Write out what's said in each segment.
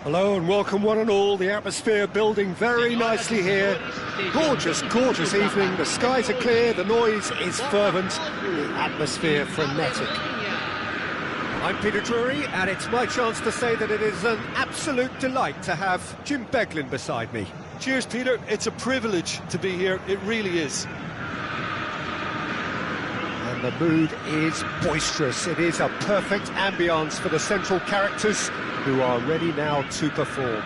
Hello and welcome one and all. The atmosphere building very nicely here. Gorgeous, gorgeous evening. The skies are clear, the noise is fervent, the atmosphere frenetic. I'm Peter Drury, and it's my chance to say that it is an absolute delight to have Jim Beglin beside me. Cheers, Peter. It's a privilege to be here. It really is. And the mood is boisterous. It is a perfect ambience for the central characters who are ready now to perform.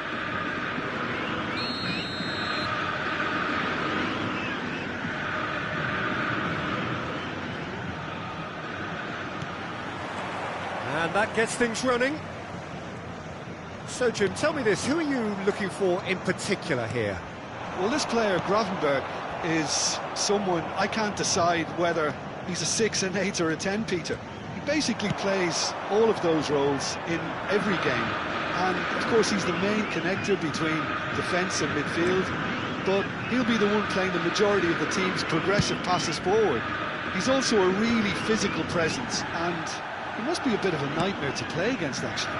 And that gets things running. So, Jim, tell me this, who are you looking for in particular here? Well, this player, Gravenberg, is someone I can't decide whether he's a 6, an 8 or a 10, Peter. He basically plays all of those roles in every game. And, of course, he's the main connector between defence and midfield. But he'll be the one playing the majority of the team's progressive passes forward. He's also a really physical presence, and he must be a bit of a nightmare to play against, actually.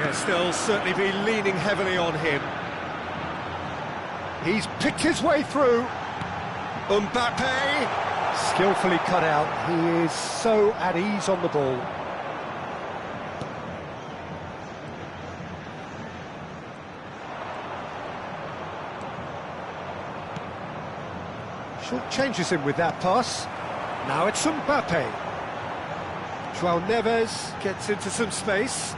Yes, they'll certainly be leaning heavily on him. He's picked his way through. Mbappe! Skillfully cut out. He is so at ease on the ball. Short changes him with that pass. Now it's Mbappe. João Neves gets into some space.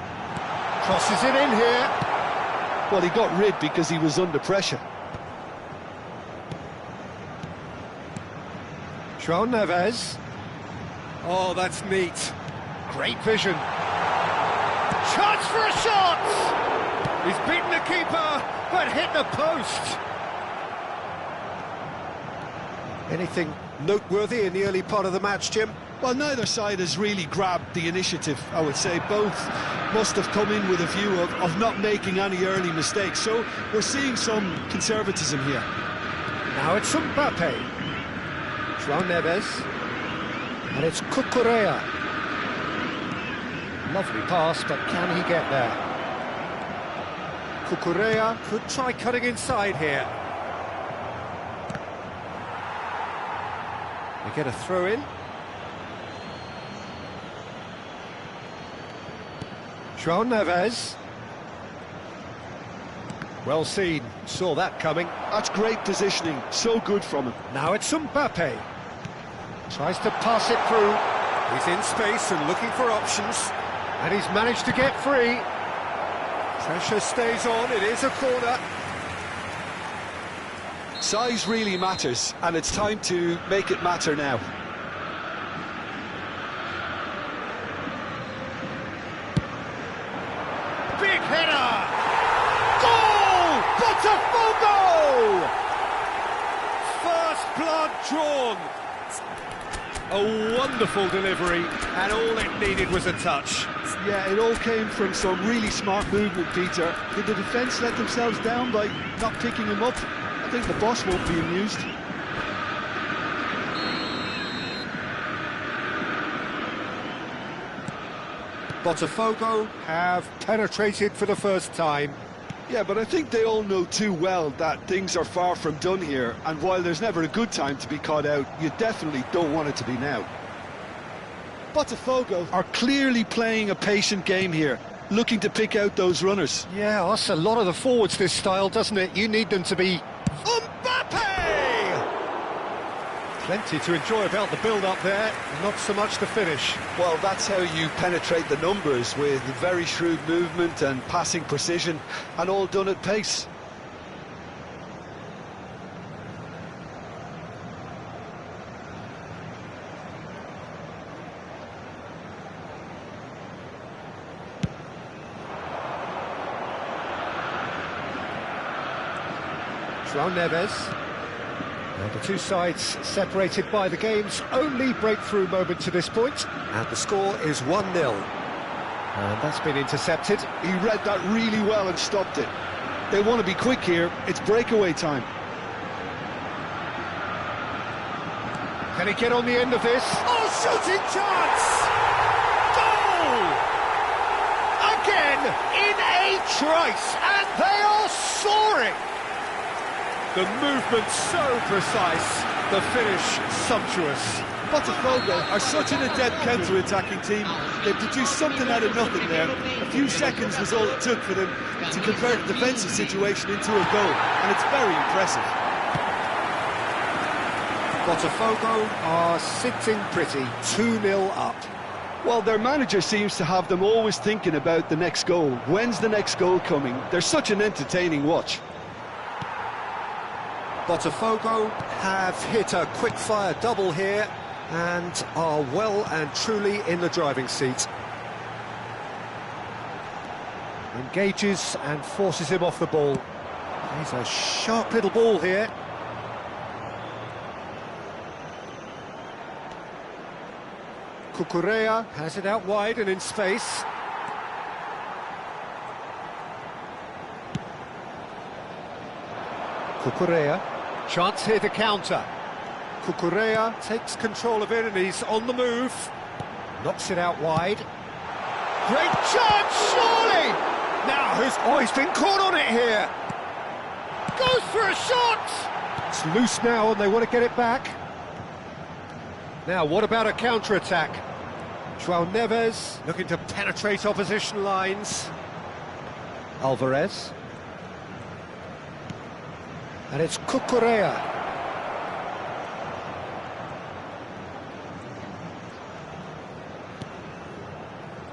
Crosses it in here. Well, he got rid because he was under pressure. João Neves. Oh, that's neat. Great vision. Chance for a shot! He's beaten the keeper, but hit the post. Anything noteworthy in the early part of the match, Jim? Well, neither side has really grabbed the initiative, I would say. Both must have come in with a view of not making any early mistakes. So we're seeing some conservatism here. Now it's Mbappe. João Neves. And it's Cucurella. Lovely pass, but can he get there? Cucurella could try cutting inside here. They get a throw in. João Neves. Well seen, saw that coming. That's great positioning, so good from him. Now it's Mbappe. Tries to pass it through. He's in space and looking for options. And he's managed to get free. Pressure stays on, it is a corner. Size really matters, and it's time to make it matter now. Big header! Goal! Potw! First blood drawn. A wonderful delivery, and all it needed was a touch. Yeah, it all came from some really smart movement, Peter. Did the defence let themselves down by not picking him up? I think the boss won't be amused. Botafogo have penetrated for the first time. Yeah, but I think they all know too well that things are far from done here, and while there's never a good time to be caught out, you definitely don't want it to be now. Botafogo are clearly playing a patient game here, looking to pick out those runners. Yeah, that's a lot of the forwards, this style, doesn't it? You need them to be... Mbappe! Plenty to enjoy about the build-up there, not so much the finish. Well, that's how you penetrate the numbers, with very shrewd movement and passing precision, and all done at pace. João Neves. And the two sides separated by the game's only breakthrough moment to this point. And the score is 1-0. And that's been intercepted. He read that really well and stopped it. They want to be quick here. It's breakaway time. Can he get on the end of this? Oh, shooting chance! Goal! Again! in a trice, and they are soaring! The movement so precise, the finish sumptuous. Potw are such an adept counter-attacking team. They produced something out of nothing there. A few seconds was all it took for them to convert a defensive situation into a goal, and it's very impressive. Potw are sitting pretty, 2-0 up. Well, their manager seems to have them always thinking about the next goal. When's the next goal coming? They're such an entertaining watch. Potw have hit a quick-fire double here and are well and truly in the driving seat. Engages and forces him off the ball. He's a sharp little ball here. Cucurella has it out wide and in space. Cucurella, chance here to counter. Cucurella takes control of it and he's on the move. Knocks it out wide. Great chance, surely! Now, he's been caught on it here. Goes for a shot! It's loose now and they want to get it back. Now, what about a counter-attack? João Neves looking to penetrate opposition lines. Alvarez. And it's Cucurella.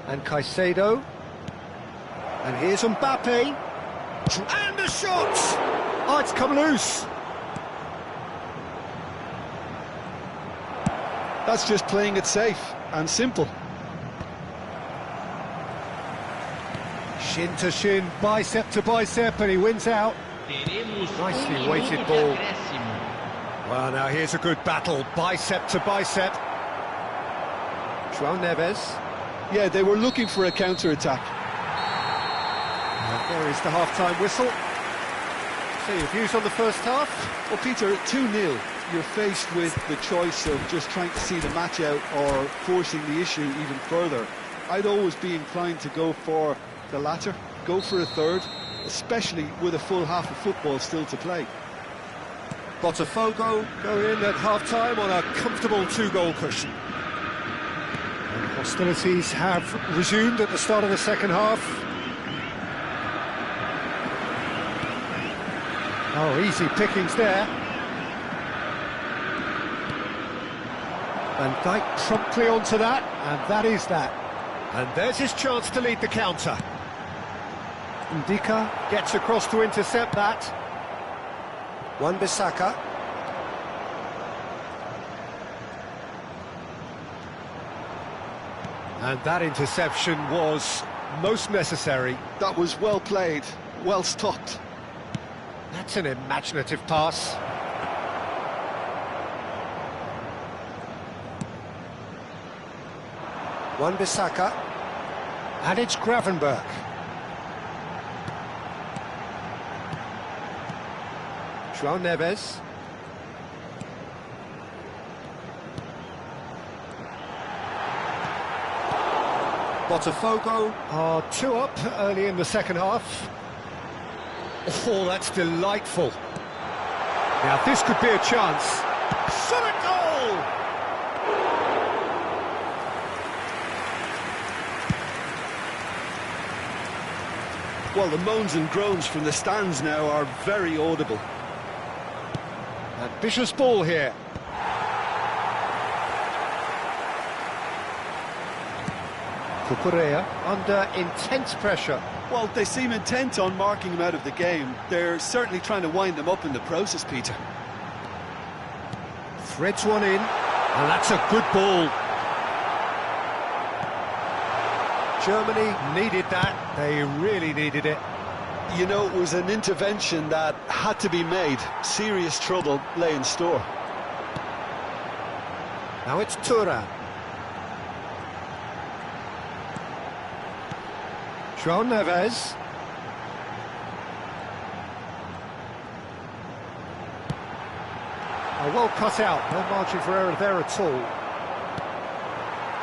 And Caicedo. And here's Mbappe. And the shot! Oh, it's come loose. That's just playing it safe and simple. Shin to shin, bicep to bicep, and he wins out. Nicely weighted ball. Well, now here's a good battle, bicep to bicep. João Neves. Yeah, they were looking for a counter-attack. There is the half-time whistle. So your views on the first half? Well, Peter, 2-0. You're faced with the choice of just trying to see the match out or forcing the issue even further. I'd always be inclined to go for the latter, go for a third, especially with a full half of football still to play. Potw go in at half-time on a comfortable 2-goal cushion. And hostilities have resumed at the start of the second half. Oh, easy pickings there. Van Dijk promptly onto that, and that is that. And there's his chance to lead the counter. Ndika gets across to intercept that. Wan-Bissaka. And that interception was most necessary. That was well played, well stopped. That's an imaginative pass. Wan-Bissaka. And it's Gravenberch. João Neves. Potw are 2 up early in the second half. Oh, that's delightful. Now this could be a chance. Shot at goal! Well, the moans and groans from the stands now are very audible. Ambitious ball here. Cucurella under intense pressure. Well, they seem intent on marking him out of the game. They're certainly trying to wind him up in the process, Peter. Threads one in, and that's a good ball. Germany needed that. They really needed it. You know, it was an intervention that had to be made. Serious trouble lay in store. Now it's Thuram. João Neves. Oh, well cut out, no margin for error there at all.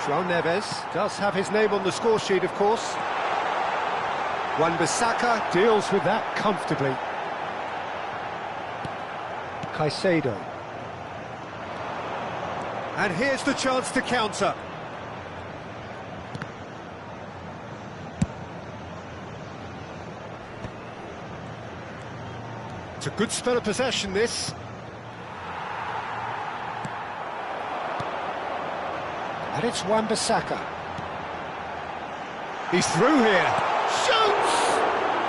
João Neves does have his name on the score sheet, of course. Wan-Bissaka deals with that comfortably. Caicedo. And here's the chance to counter. It's a good spell of possession, this. And it's Wan-Bissaka. He's through here. Shoots!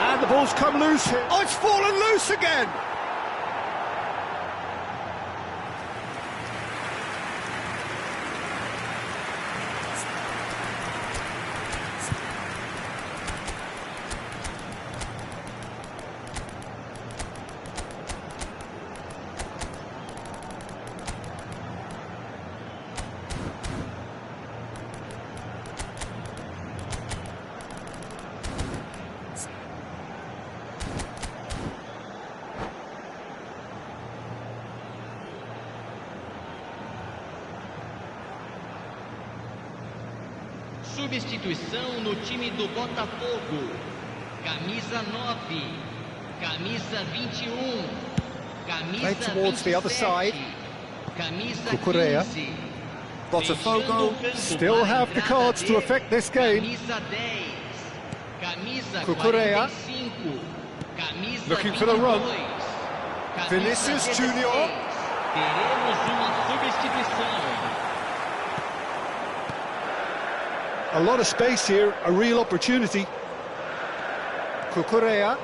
And the ball's come loose here. Oh, it's fallen loose again! Substituição no time do Botafogo. Camisa 9, camisa 21, camisa Played towards the other side. camisa Cucurella. 15. Botafogo still have the cards to affect this game. Camisa 10, camisa Cucurella. 45, camisa Looking for the run. 22, camisa Vinicius 16. Junior. Teremos uma substituição. A lot of space here, a real opportunity. Cucurella.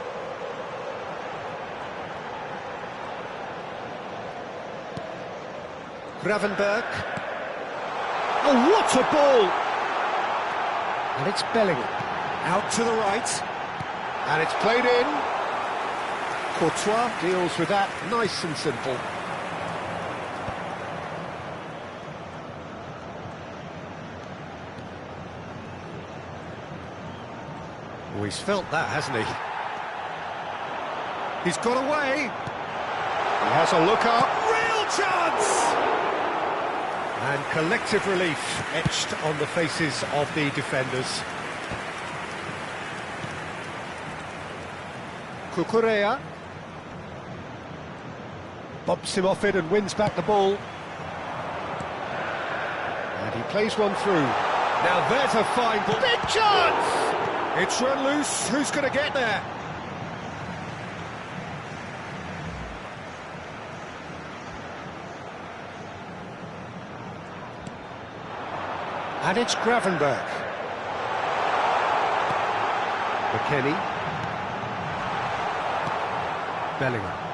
Gravenberg. Oh, what a ball! And it's Bellingham. Out to the right. And it's played in. Courtois deals with that nice and simple. Oh, he's felt that, hasn't he? He's got away. He has a look up. Real chance! And collective relief etched on the faces of the defenders. Cucurella. Bumps him off it and wins back the ball. And he plays one through. Now there's a fine ball. Big chance! It's run loose. Who's going to get there? And it's Gravenberg. McKennie. Bellingham.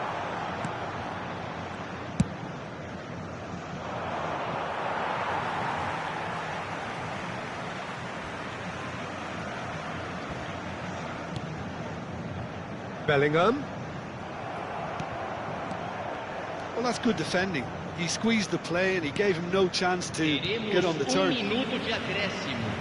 Bellingham. Well, that's good defending. He squeezed the play and he gave him no chance to get on the turn. Minuto de acréscimo.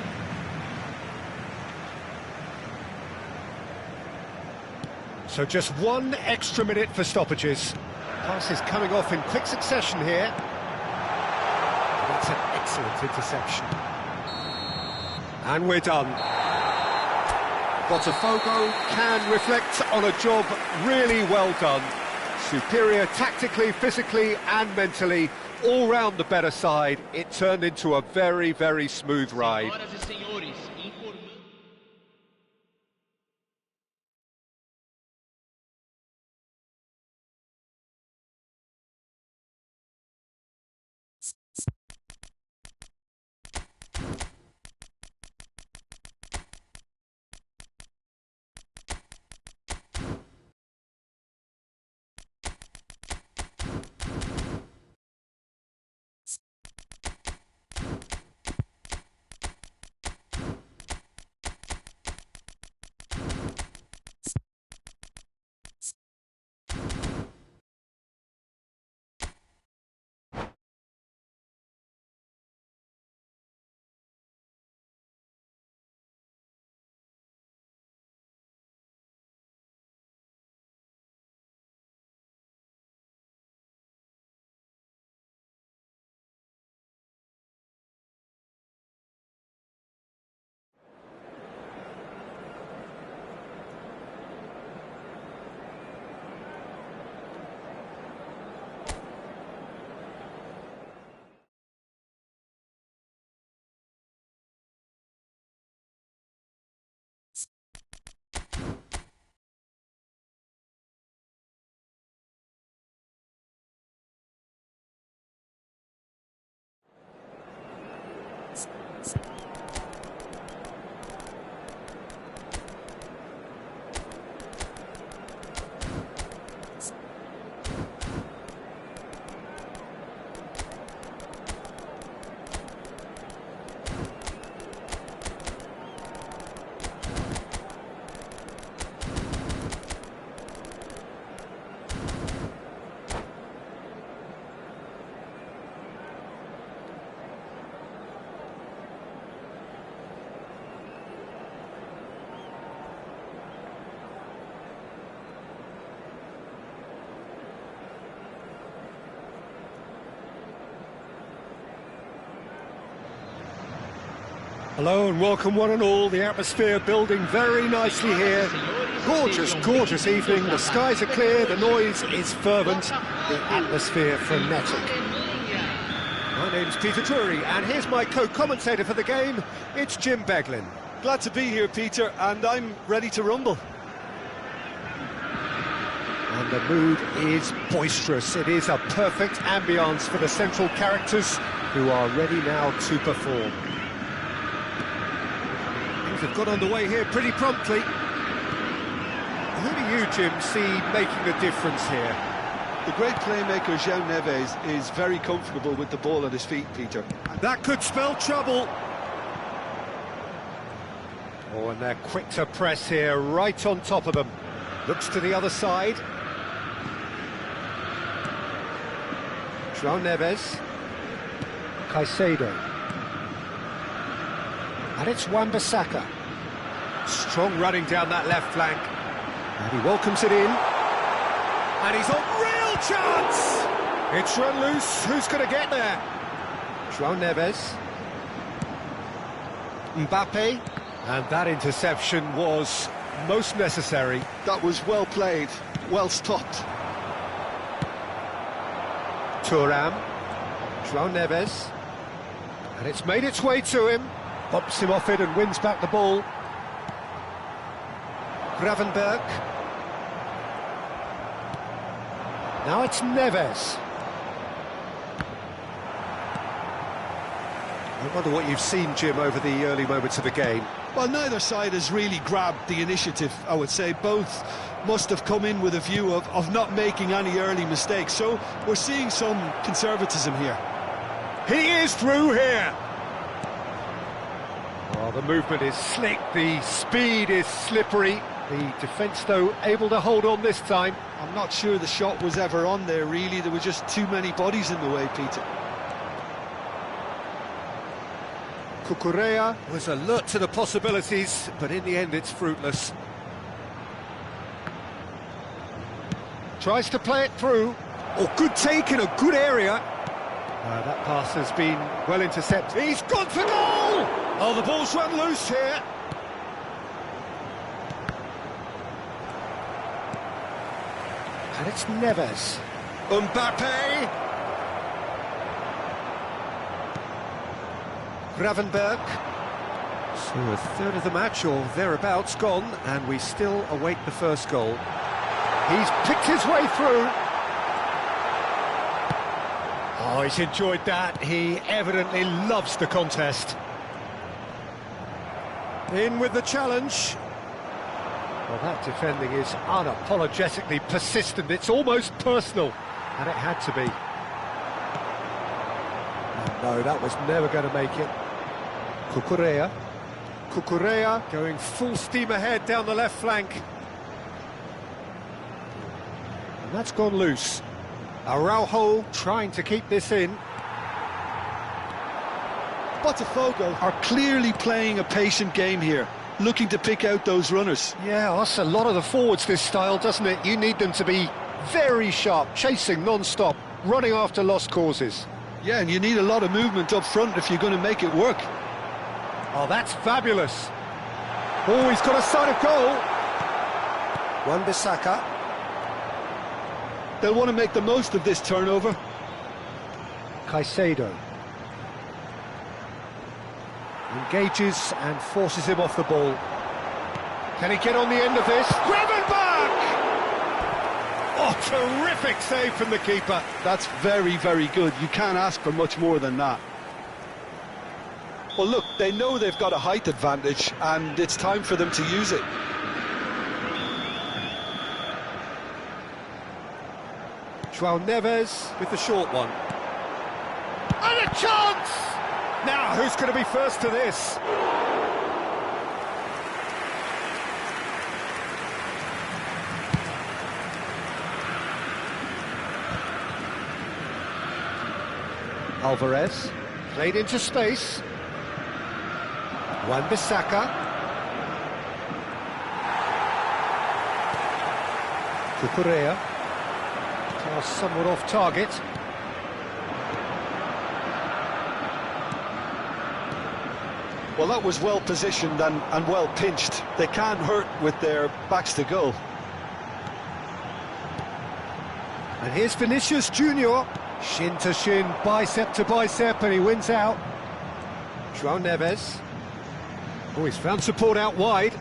So just one extra minute for stoppages. Pass is coming off in quick succession here. That's an excellent interception. And we're done. Botafogo can reflect on a job really well done. Superior tactically, physically and mentally, all round the better side. It turned into a very, very smooth ride. Senhoras e senhores, informando Hello and welcome one and all, the atmosphere building very nicely here. Gorgeous, gorgeous evening, the skies are clear, the noise is fervent, the atmosphere frenetic. My name's Peter Drury and here's my co-commentator for the game, it's Jim Beglin. Glad to be here, Peter, and I'm ready to rumble. And the mood is boisterous, it is a perfect ambience for the central characters who are ready now to perform. Have got underway here pretty promptly. Who do you, Jim, see making the difference here? The great playmaker João Neves is very comfortable with the ball at his feet, Peter. That could spell trouble. Oh, and they're quick to press here, right on top of them. Looks to the other side. João Neves. Caicedo. And it's Wan-Bissaka. Strong running down that left flank. And he welcomes it in. And he's on real chance! It's run loose. Who's going to get there? João Neves. Mbappe. And that interception was most necessary. That was well played, well stopped. Thuram. João Neves. And it's made its way to him. Bumps him off it and wins back the ball. Gravenberg. Now it's Neves. I wonder what you've seen, Jim, over the early moments of the game. Well, neither side has really grabbed the initiative, I would say. Both must have come in with a view of not making any early mistakes. So we're seeing some conservatism here. He is through here. Oh, the movement is slick, the speed is slippery. The defence, though, able to hold on this time. I'm not sure the shot was ever on there, really. There were just too many bodies in the way, Peter. Cucurella was alert to the possibilities, but in the end it's fruitless. Tries to play it through. Oh, good take in a good area. That pass has been well intercepted. He's gone for goal! Oh, the ball's run loose here. And it's Neves. Mbappe. Gravenberg. So a third of the match or thereabouts gone, and we still await the first goal. He's picked his way through. Oh, he's enjoyed that. He evidently loves the contest. In with the challenge. Well, that defending is unapologetically persistent. It's almost personal, and it had to be. And no, that was never going to make it. Cucurella. Cucurella going full steam ahead down the left flank. And that's gone loose. Araujo trying to keep this in. Botafogo are clearly playing a patient game here, looking to pick out those runners. Yeah, that's a lot of the forwards, this style, doesn't it? You need them to be very sharp, chasing non-stop, running after lost causes. Yeah, and you need a lot of movement up front if you're going to make it work. Oh, that's fabulous. Oh, he's got a sight of goal. Wan-Bissaka. They'll want to make the most of this turnover. Caicedo. Engages and forces him off the ball. Can he get on the end of this? Gravenberg! Oh, terrific save from the keeper. That's very, very good. You can't ask for much more than that. Well, look, they know they've got a height advantage, and it's time for them to use it. João Neves with the short one. And a chance! Now, who's going to be first to this? Alvarez, played into space. Wan-Bissaka. Cucurella. Pass somewhat off target. Well, that was well positioned and well pinched. They can't hurt with their backs to goal. And here's Vinicius Junior. Shin to shin, bicep to bicep, and he wins out. João Neves. Oh, he's found support out wide.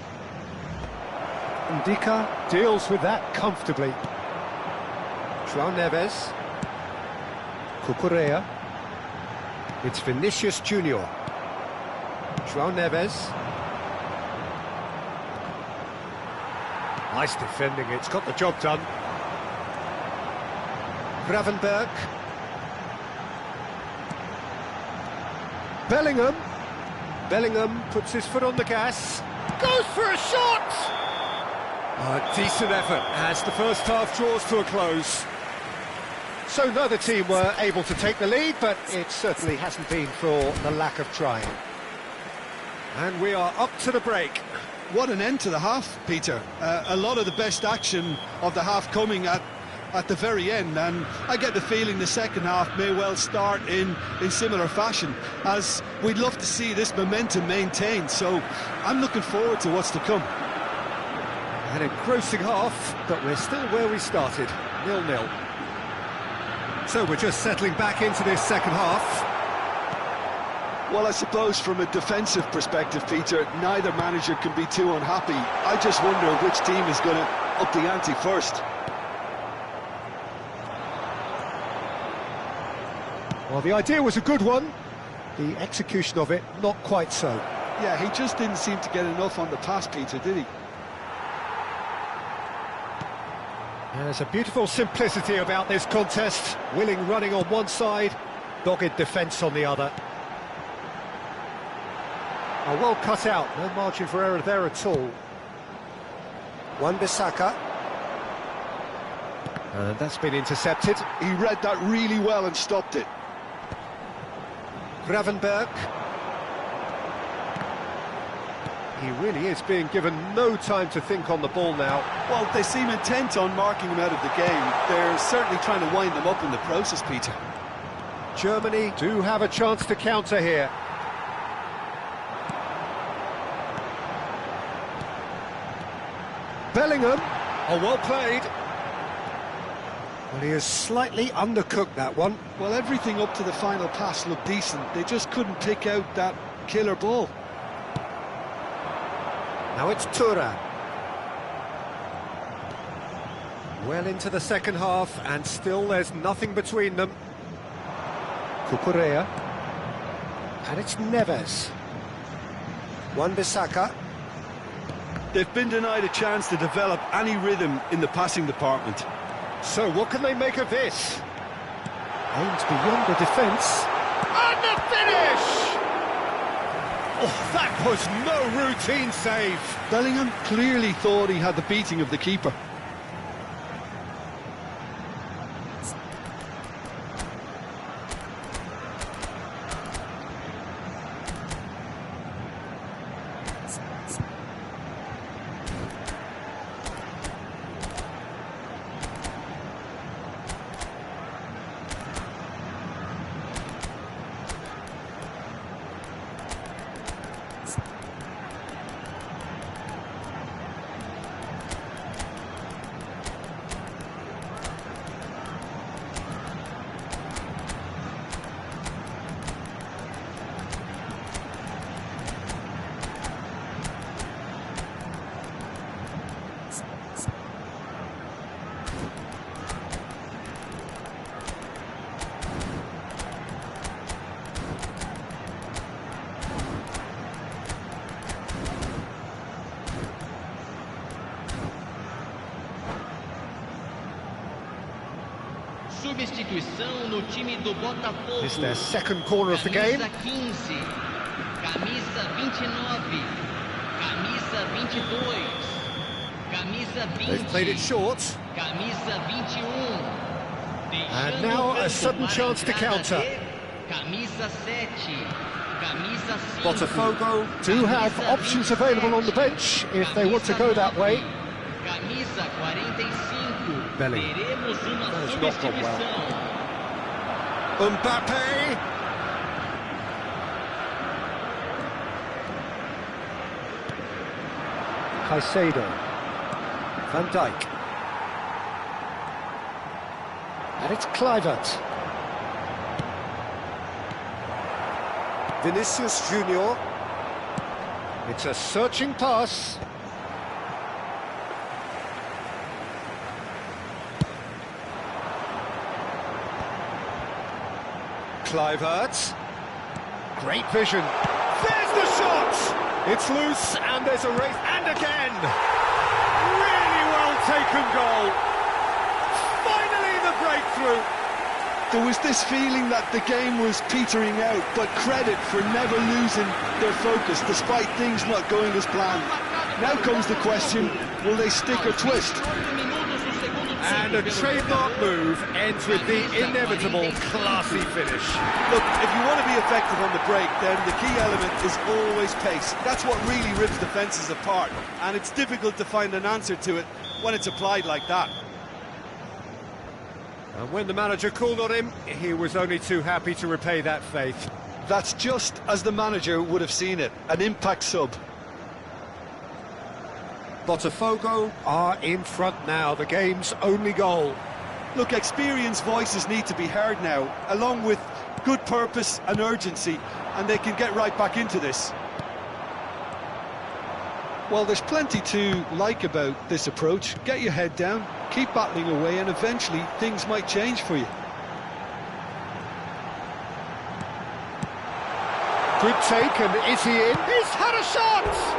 Ndika deals with that comfortably. João Neves. Cucurella. It's Vinicius Junior. João Neves. Nice defending, it's got the job done. Gravenberg. Bellingham puts his foot on the gas. Goes for a shot! A decent effort as the first half draws to a close. So neither team were able to take the lead, but it certainly hasn't been for the lack of trying. And we are up to the break. What an end to the half, Peter. A lot of the best action of the half coming at the very end, and I get the feeling the second half may well start in similar fashion, as we'd love to see this momentum maintained, so I'm looking forward to what's to come. An engrossing half, but we're still where we started, 0-0. So we're just settling back into this second half. Well, I suppose from a defensive perspective, Peter, neither manager can be too unhappy. I just wonder which team is going to up the ante first. Well, the idea was a good one. The execution of it, not quite so. Yeah, he just didn't seem to get enough on the pass, Peter, did he? There's a beautiful simplicity about this contest. Willing running on one side, dogged defence on the other. Oh, well cut out, no margin for error there at all. Wan-Bissaka. And that's been intercepted. He read that really well and stopped it. Gravenberg. He really is being given no time to think on the ball now. Well, they seem intent on marking him out of the game. They're certainly trying to wind them up in the process, Peter. Germany do have a chance to counter here. Bellingham. Oh, well played. Well, he has slightly undercooked that one. Well, everything up to the final pass looked decent. They just couldn't pick out that killer ball. Now it's Tura. Well into the second half, and still there's nothing between them. Cucurella. And it's Neves. Wan-Bissaka. They've been denied a chance to develop any rhythm in the passing department. So what can they make of this? Aimed beyond the defence. And the finish! Oh, that was no routine save. Bellingham clearly thought he had the beating of the keeper. substituição no time do Botafogo. It's their second corner of the game. Camisa 15, camisa 29, camisa 22, camisa 20. They've played it short. Camisa 21. And now a sudden chance to counter. Camisa 7. Camisa 5. Botafogo do have options available on the bench if they want to go that way. Camisa 45. Belly. Teremos uma That has not gone substituição. Mbappe. Caicedo. Van Dijk. And it's Kluivert. Vinicius Junior. It's a searching pass. Kluivert. Great vision. There's the shot! It's loose and there's a race. And again! Really well taken goal. Finally the breakthrough. There was this feeling that the game was petering out, but credit for never losing their focus despite things not going as planned. Now comes the question, will they stick or twist? And a trademark move ends with the inevitable classy finish. Look, if you want to be effective on the break, then the key element is always pace. That's what really rips defences apart, and it's difficult to find an answer to it when it's applied like that. And when the manager called on him, he was only too happy to repay that faith. That's just as the manager would have seen it, an impact sub. Botafogo are in front now, the game's only goal. Look, experienced voices need to be heard now, along with good purpose and urgency, and they can get right back into this. Well, there's plenty to like about this approach. Get your head down, keep battling away, and eventually things might change for you. Good take, and is he in? He's had a shot!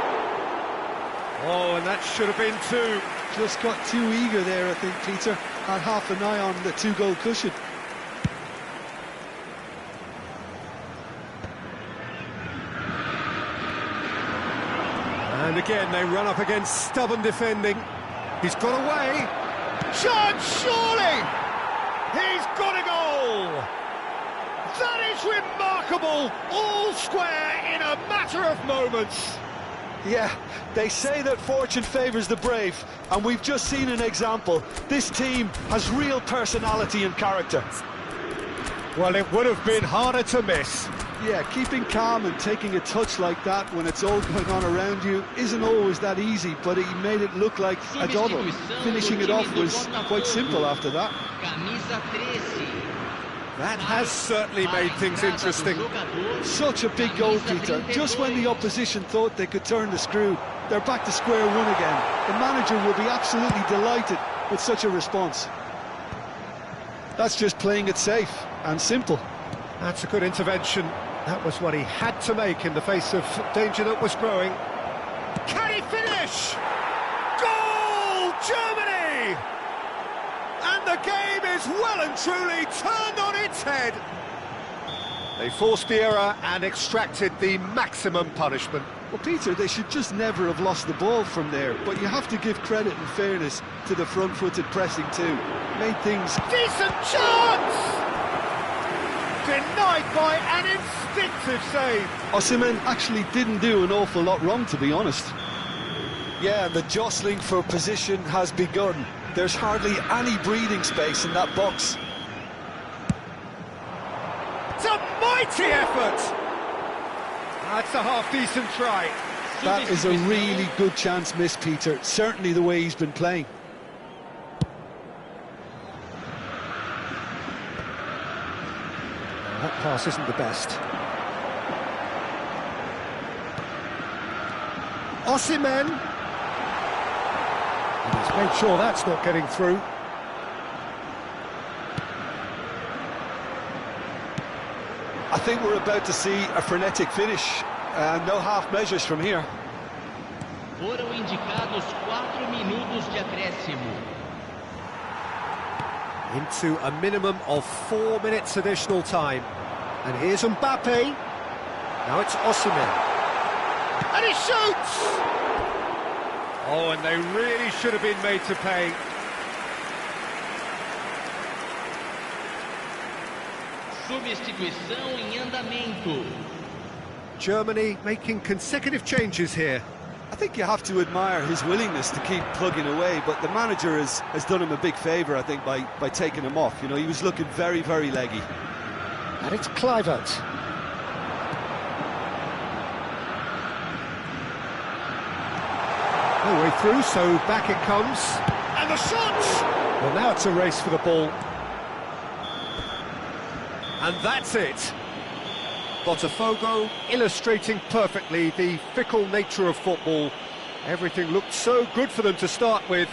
Oh, and that should have been two. Just got too eager there, I think, Peter. Had half an eye on the two-goal cushion. And again, they run up against stubborn defending. He's got away. Chance, surely! He's got a goal! That is remarkable! All square in a matter of moments. Yeah, they say that fortune favours the brave, and we've just seen an example. This team has real personality and character. Well, it would have been harder to miss. Yeah, keeping calm and taking a touch like that when it's all going on around you isn't always that easy, but he made it look like a doddle. Finishing it off was quite simple after that. Camisa 13. That has certainly made things interesting. Such a big goal, Peter. Just when the opposition thought they could turn the screw, they're back to square one again. The manager will be absolutely delighted with such a response. That's just playing it safe and simple. That's a good intervention. That was what he had to make in the face of danger that was growing. Can he finish? Goal, Germany! And the game is well and truly turned on its head. They forced the error and extracted the maximum punishment. Well, Peter, they should just never have lost the ball from there, but you have to give credit and fairness to the front-footed pressing too. Made things... Decent chance! Denied by an instinctive save. Osimhen actually didn't do an awful lot wrong, to be honest. Yeah, the jostling for position has begun. There's hardly any breathing space in that box. It's a mighty effort! That's a half-decent try. That is a really good chance missed, Peter. Certainly the way he's been playing. That pass isn't the best. Osimhen. And he's made sure that's not getting through. I think we're about to see a frenetic finish. No half measures from here. Foram indicados 4 minutos de acréscimo. into a minimum of 4 minutes additional time. And here's Mbappe. Now it's Osimhen. And he shoots! Oh, and they really should have been made to pay. Substituição em andamento. Germany making consecutive changes here. I think you have to admire his willingness to keep plugging away, but the manager has done him a big favour, I think, by taking him off. You know, he was looking very, very leggy. And it's Kluivert. No way through, so back it comes. And the shot! Well, now it's a race for the ball. And that's it. Botafogo illustrating perfectly the fickle nature of football. Everything looked so good for them to start with,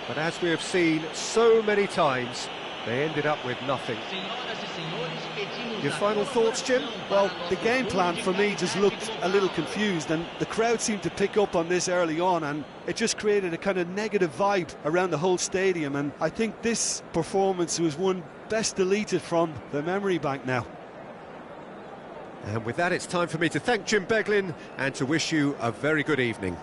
but as we have seen so many times, they ended up with nothing. Your final thoughts, Jim? Well, the game plan for me just looked a little confused, and the crowd seemed to pick up on this early on, and it just created a kind of negative vibe around the whole stadium, and I think this performance was one best deleted from the memory bank now. And with that, it's time for me to thank Jim Beglin and to wish you a very good evening.